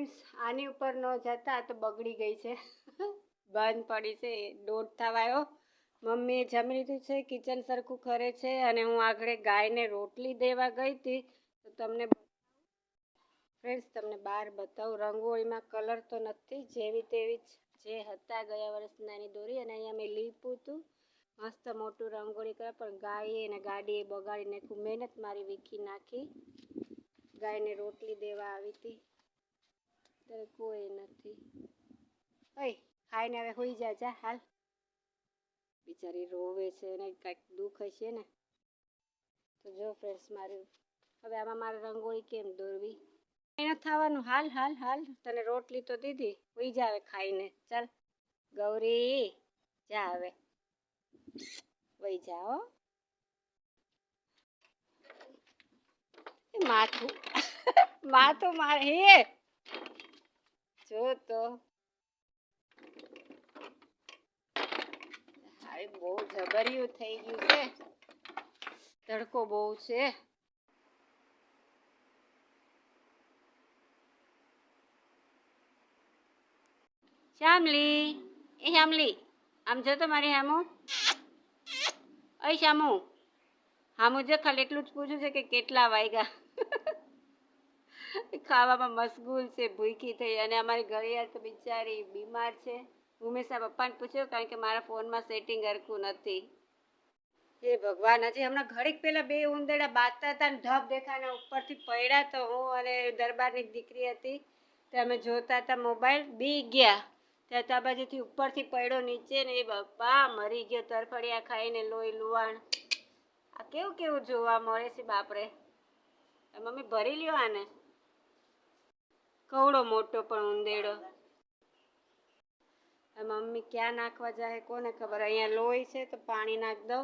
Friends આની ઉપર ન જતા તો બગડી ગઈ છે બંધ પડી છે દોઢ થવા આવ્યો મમ્મીએ જમી લીધું છે કિચન સરખું કરે છે અને હું આગળ ગાયને રોટલી દેવા ગઈ હતી તો તમને ફ્રેન્ડ્સ તમને બહાર બતાવું રંગોળીમાં કલર તો નથી જેવી તેવી જે હતા ગયા વર્ષના એની દોરી અને અહીંયા મેં લીપું હતું મસ્ત મોટું રંગોળી કરે પણ ગાયે અને ગાડીએ બગાડી નાખ્યું મહેનત મારી વીખી નાખી ગાયને રોટલી દેવા આવી હતી ત્યારે કોઈ નથી ઓય ખાઈને હવે હોઈ જા હાલ બિચારી રોવે છે ને કાંઈક દુઃખ હશે ને તો જો ફ્રેન્ડ્સ મારું હવે આમાં મારે રંગોળી કેમ દોરવી એને થવાનું હાલ હાલ હાલ તને રોટલી તો દીધી હોઈ જા હવે ખાઈને ચાલ ગૌરી જા હવે વહી જાઓ માથું મારે હે જો તો હવે બહુ જબરિયું થઈ ગયું છે તડકો બહુ છે શ્યામલી એ શ્યામલી આમ જો તો મારી હામો અય શ્યામુ હામુ જો ખાલી એટલું જ પૂછું છે કે કેટલા વાગ્યા ખાવામાં મશગુલ છે ભૂખી થઈ અને અમારી ઘડિયાળ તો બિચારી બીમાર છે ઉમેશા પપ્પાને પૂછ્યું કારણ કે મારા ફોનમાં સેટિંગ હરખું નથી હે ભગવાન હજી હમણાં ઘડીક પહેલાં બે ઉંદરડા બાંધતા હતા ને ધબ દેખાના ઉપરથી પડ્યા તો હું અને દરબારની દીકરી હતી તે અમે જોતા હતા મોબાઈલ બી ગયા ત્યાં તો આ બાજુથી ઉપરથી પડ્યો નીચે ને એ બાપા મરી ગયો તરફડિયા ખાઈને લોહી લુવાણ આ કેવું કેવું જોવા મળે છે બાપરે મમ્મી ભરી લ્યો આને કવડો મોટો પણ ઉંદેડો મમ્મી ક્યાં નાખવા જાય કોને ખબર અહીંયા લોહી છે તો પાણી નાખ દો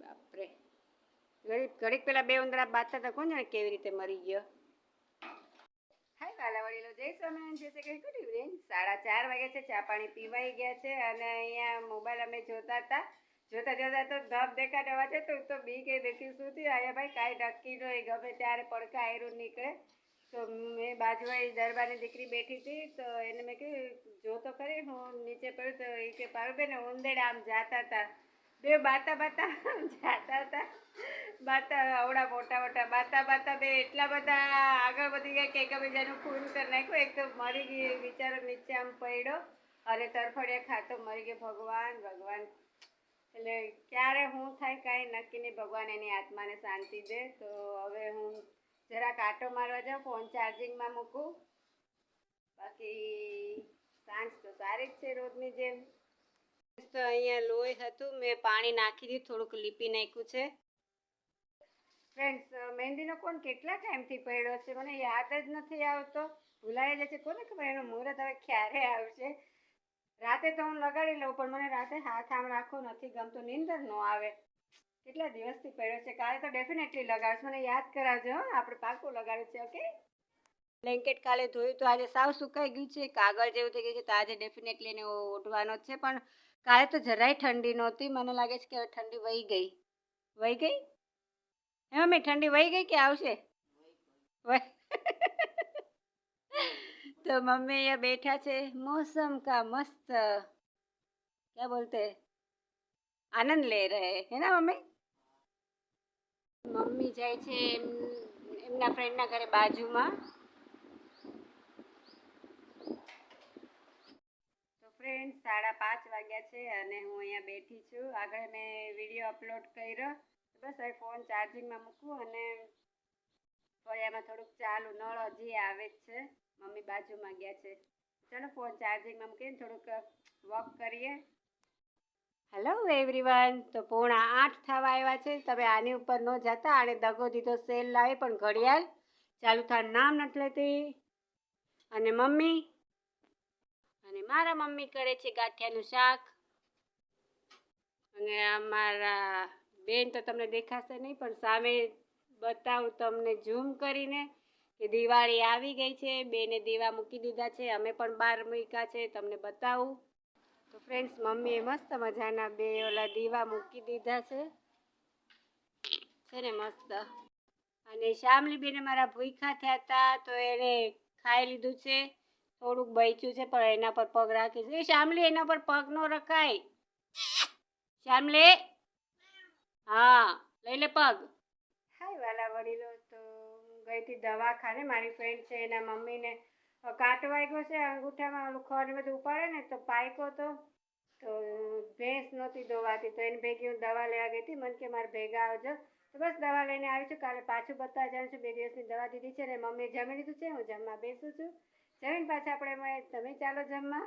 બાપરે ઘડીક પેલા બે ઉંદરા બાંધતા હતા કોણ જાણે કેવી રીતે મરી ગયો હાય વાલા વડીલો જય સ્વામિનારાયણ જય શ્રી કૃષ્ણ બેન 4:30 વાગ્યા છે ચા પાણી પીવાઈ ગયા છે અને અહીંયા મોબાઈલ અમે જોતા હતા જોતા તો ધબ દેખાડે અવાજ તો બી ગઈ બેઠી શું થયું આયા ભાઈ કાંઈ નક્કી નહીં ગમે ત્યારે પડકા આયરું નીકળે તો મેં બાજુવાળી દરબારની દીકરી બેઠી હતી તો એને મેં કહ્યું જો તો ખરી હું નીચે પડ્યું તો એ કે પારુબેન ઉંદેડા આમ જાતા હતા બે બાતા જાતા હતા બાતા આવડા મોટા બાતા બે એટલા બધા આગળ વધી ગયા કે એકબીજાનું ખૂન કરી નાખ્યું એક તો મરી ગઈ બિચારો નીચે આમ પડ્યો અને તરફડિયા ખાતો મરી ગયો ભગવાન એટલે ક્યારે હું થાય કાંઈ નક્કી નહીં ભગવાન એની આત્માને શાંતિ દે તો હવે હું જરાક આટો મારવા જાઉં ફોન ચાર્જિંગમાં મૂકું બાકી સાંજ તો સારી જ છે રોજની જેમ તો અહીંયા લોહી હતું મેં પાણી નાખી દીધું થોડુંક લીપી નાખ્યું છે ફ્રેન્ડ્સ મહેંદીનો કોણ કેટલા ટાઈમથી પડ્યો છે મને યાદ જ નથી આવતો ભૂલાઈ જશે કોને ખબર એનું મુહૂર્ત હવે ક્યારે આવશે રાતે તો હું લગાડી લઉં પણ મને રાતે હાથ આમ રાખવો નથી ગમતો નીંદર ન આવે કેટલા દિવસથી પડ્યો છે કાલે તો ડેફિનેટલી લગાડશે મને યાદ કરાવજો આપણે પાકું લગાડ્યું છે ઓકે બ્લેન્કેટ કાલે ધોયું તો આજે સાવ સુકાઈ ગયું છે કાગળ જેવું થઈ ગયું છે તો આજે ડેફિનેટલી એને ઓઢવાનો જ છે પણ કાલે તો જરાય ઠંડી નહોતી મને લાગે છે કે હવે ઠંડી વહી ગઈ હે મમ્મી ઠંડી વહી ગઈ કે આવશે तो मम्मी ये बैठा છે मौसम का मस्त क्या बोलते आनंद ले रहे है ना मम्मी જાય છે એમના ફ્રેન્ડના ઘરે બાજુમાં તો ફ્રેન્ડ 5:30 વાગ્યા છે અને હું અહીંયા બેઠી છું આગળ મેં વિડીયો અપલોડ કર્યો બસ હવે ફોન ચાર્જિંગમાં મૂકું અને ફળિયામાં થોડુંક ચાલુ નળ હજી આવે જ છે મમ્મી બાજુમાં ગયા છે ચાલો ફોન ચાર્જિંગમાં મૂકીને થોડુંક વોક કરીએ હેલો એવરીવન તો 7:45 થવા આવ્યા છે તમે આની ઉપર ન જતા આને દગો દીધો સેલ લાવી પણ ઘડિયાળ ચાલુ થવાનું નામ નથી લેતી અને મારા મમ્મી કરે છે ગાંઠિયાનું શાક અને અમારા બેન તો તમને દેખાશે નહીં પણ સામે બતાવું તમને ઝૂમ કરીને કે દિવાળી આવી ગઈ છે બેને દીવા મૂકી દીધા છે અમે પણ બહાર મૂક્યા છે તમને બતાવું તો ફ્રેન્ડ્સ મમ્મીએ મસ્ત મજાના બે ઓલા દીવા મૂકી દીધા છે છે ને મસ્ત. અને શામલી બેન મારા ભૂખ્યા થયા હતા તો એને ખાઈ લીધું છે. થોડુંક બચ્યું છે પણ એના પર પગ રાખી છે. શામલી એના પર પગ નો રખાય. શામલી હા લઈ લે પગ. હાય વાલા વડીલો, તો ગઈ હતી દવાખાને. મારી ફ્રેન્ડ છે એના મમ્મીને કાંટો વાગ્યો છે અંગૂઠામાં. ઓલું ખડ બધું ઉપાડે ને તો પાયકો તો ભેંસ નહોતી દોવાતી તો એની ભેગી હું દવા લેવા ગઈ હતી. મને કે મારે ભેગા આવજો તો બસ દવા લઈને આવી છું. કાલે પાછું બતાવવા જવાનું છે. 2 દિવસની દવા દીધી છે ને મમ્મીએ જમી લીધું છે. હું જમવા બેસું છું. જમીને પાછા આપણે મળે. તમે ચાલો જમવા.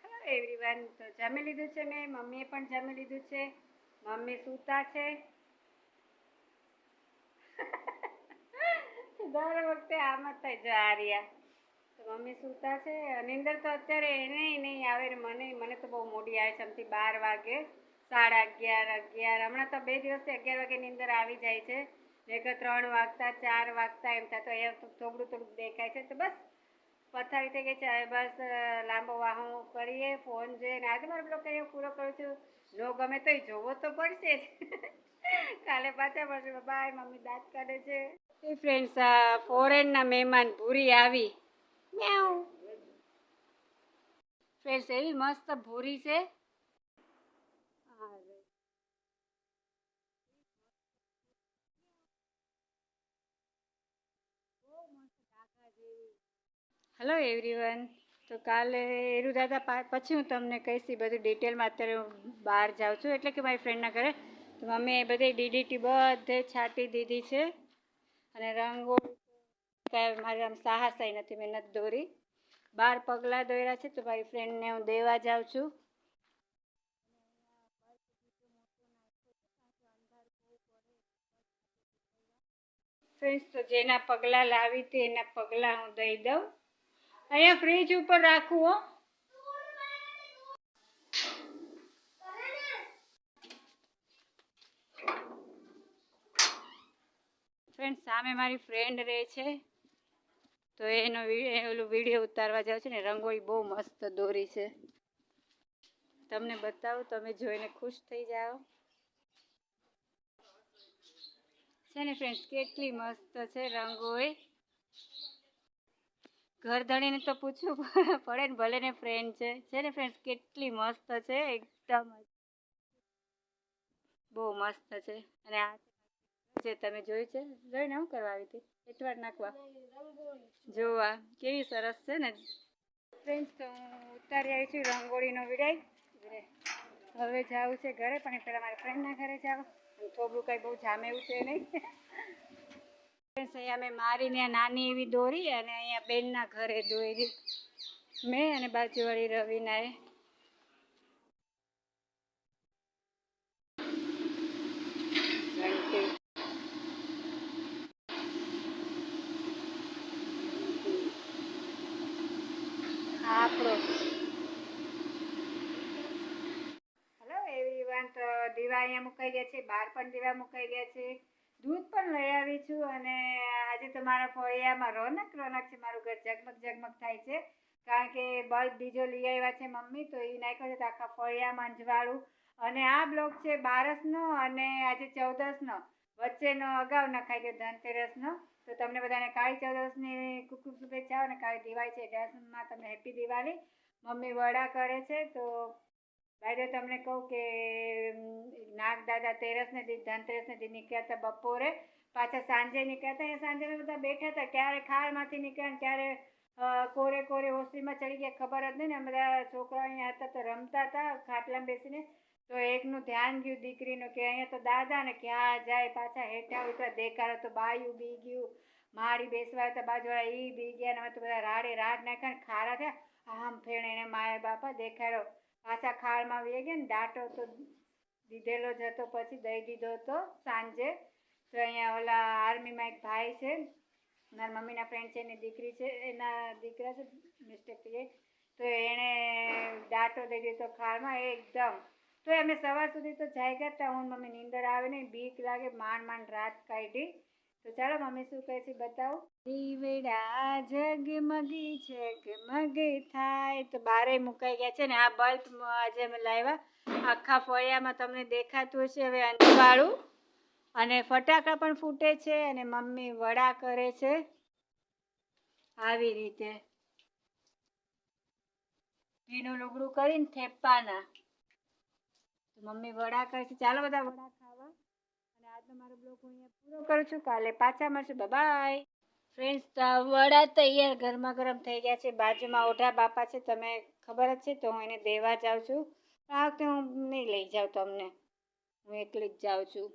હેલો એવરીવન, તો જમી લીધું છે મેં. મમ્મીએ પણ જમી લીધું છે. મમ્મી સૂતા છે. દર વખતે આમ જ થાય. જો આ રહ્યા તો મમ્મી સૂતા છે. નીંદર તો અત્યારે એને નહીં આવે ને મને તો બહુ મોડી આવે છે. આમથી 12 વાગે, 11:30 હમણાં તો 2 દિવસથી 11 વાગે નીંદર આવી જાય છે. એક 3 વાગતા 4 વાગતા એમ થાય. તો અહીંયા થોડું દેખાય છે. તો બસ પથારી થઈ ગઈ છે. બસ લાંબો વાહો કરીએ, ફોન જોઈએ. ને આજે મારો બ્લોગ અહીંયા પૂરો કરું છું. નો ગમે તો જોવો તો પડશે જ. કાલે પાછા મળશે. બાય. મમ્મી દાંત કાઢે છે. એ ફ્રેન્ડ્સ, ફોરેનના મહેમાન ભૂરી આવી. મ્યાઉ. ફ્રેન્ડ્સ એવી મસ્ત ભૂરી છે. હેલો એવરીવન, તો કાલે એરુ દાદા પછી હું તમને કહીશ બધું ડિટેલમાં. અત્યારે હું બહાર જાઉં છું એટલે કે મારી ફ્રેન્ડના ઘરે. તો મમ્મીએ બધી ડીડીટી બધે છાંટી દીધી છે. અને રંગોળી કાંઈ મારે આમ સાહસાઈ નથી, મેં નથી દોરી. 12 પગલાં દોર્યા છે તો મારી ફ્રેન્ડને હું દેવા જાઉં છું. ફ્રેન્ડ્સ, તો જેના પગલાં લાવી હતી એના પગલાં હું દઈ દઉં. અહીંયા ફ્રીજ ઉપર રાખું હો. ફ્રેન્ડ, સામે મારી ફ્રેન્ડ રહે છે તો એનો ઓલું વિડીયો ઉતારવા જાઉં છે ને. રંગોળી બહુ મસ્ત દોરી છે. તમને બતાવું, તમે જોઈને ખુશ થઈ જાઓ. છે ને ફ્રેન્ડ્સ, કેટલી મસ્ત છે રંગોળી. ઘરધણીને તો પૂછવું પડે ને, ભલે ને ફ્રેન્ડ છે ને ફ્રેન્ડ્સ, કેટલી મસ્ત છે. એકદમ બહુ મસ્ત છે. અને આ જે તમે જોઈ છે, જોઈને શું કરવા આવી હતી? એટલા નાખવા જોવા કેવી સરસ છે ને. ફ્રેન્ડ્સ, તો હું ઉતારી આવી છું રંગોળીનો વિડીયો. હવે જવું છે ઘરે, પણ પહેલાં મારા ફ્રેન્ડના ઘરે જાવ. થોડું કાંઈ બહુ જામે એવું છે નહીં. ફ્રેન્ડ્સ, અહીંયા મેં મારીને નાની એવી દોરી અને અહીંયા બેનના ઘરે દોરી મેં અને બાજુવાળી રવીનાએ. આપણો હેલો એવરીવન, તો દીવા અહીંયા મુકાઈ ગયા છે. બહાર પણ દીવા મુકાઈ ગયા છે. દૂધ પણ લઈ આવી છું. અને આજે તો મારા ફળિયામાં રોનક છે. મારું ઘર ઝગમગ ઝગમગ થાય છે. કારણ કે બલ્બ બીજો લઈ આવ્યા છે મમ્મી, તો એ નાખ્યો છે તો આખા ફળિયામાં અંજવાળું. અને આ બ્લોગ છે 12નો અને આજે 14નો. વચ્ચેનો અગાઉ નખાઈ ગયો ધનતેરસનો. તો તમને બધાને કાળી ચૌદસની ખૂબ ખૂબ શુભેચ્છાઓ અને કાળી દિવાળી છે. એડવાન્સમાં તમને હેપી દિવાળી. મમ્મી વડા કરે છે. તો ભાઈ તમને કહું કે નાગ દાદા તેરસને દી ધનતેરસને દી નીકળ્યા હતા બપોરે. પાછા સાંજે નીકળ્યા હતા. સાંજે બધા બેઠા હતા. ક્યારે ખારમાંથી નીકળ્યા, ક્યારે કોરે ઓસરીમાં ચડી ગયા ખબર જ નહીં ને. બધા છોકરાઓ અહીંયા હતા તો રમતા હતા ખાટલામાં બેસીને. તો એકનું ધ્યાન ગયું દીકરીનું કે અહીંયા તો દાદા ને ક્યાં જાય. પાછા હેઠા ઉતરા દેખાડો તો બાયું બી ગયું. માળી બેસવા હતા બાજુવાળા ઈ બી ગયા. ને હવે તો બધા રાડ નાખ્યા ને ખારા થયા. આમ ફેણે એને માયા બાપા દેખાડો. પાછા ખાળમાં વી ગયા ને. દાંટો તો દીધેલો જ હતો, પછી દઈ દીધો હતો સાંજે. તો અહીંયા ઓલા આર્મીમાં એક ભાઈ છે, મારા મમ્મીના ફ્રેન્ડ છે, એની દીકરી છે, એના દીકરા છે મિસ્ટેકથી. તો એણે દાંટો દઈ દીધો ખાળમાં એકદમ. તો અમે સવાર સુધી તો જાગ્યા હતા. હું મમ્મી નીંદર આવે ને બીક લાગે, માંડ રાત કાઢી. તો ચાલો મમ્મી શું કહે છે બતાવો. દીવડા ઝગમગી થાય. તો બારે મુકાઈ ગયા છે ને. આ બલ્બ આજે અમે લાવ્યા. આખા ફળિયામાં તમને દેખાતું હશે હવે અંજવાળું. અને ફટાકા પણ ફૂટે છે અને મમ્મી વડા કરે છે આવી રીતે ભીનું લુગડું કરીને થેપાના. મમ્મી વડા કરે છે. ચાલો બધા વડા ખાવા. અને આજનો મારો બ્લોગ હું અહીંયા પૂરો કરું છું. કાલે પાછા મળશું. By friends. વડા તૈયાર ગરમા ગરમ થઈ ગયા છે. બાજુમાં ઓઢા બાપા છે, તમે ખબર જ છે, તો હું એને દેવા જાઉં છું. આ વખતે હું નહીં લઈ જાઉં તમને, હું એકલી જ જાઉં છું.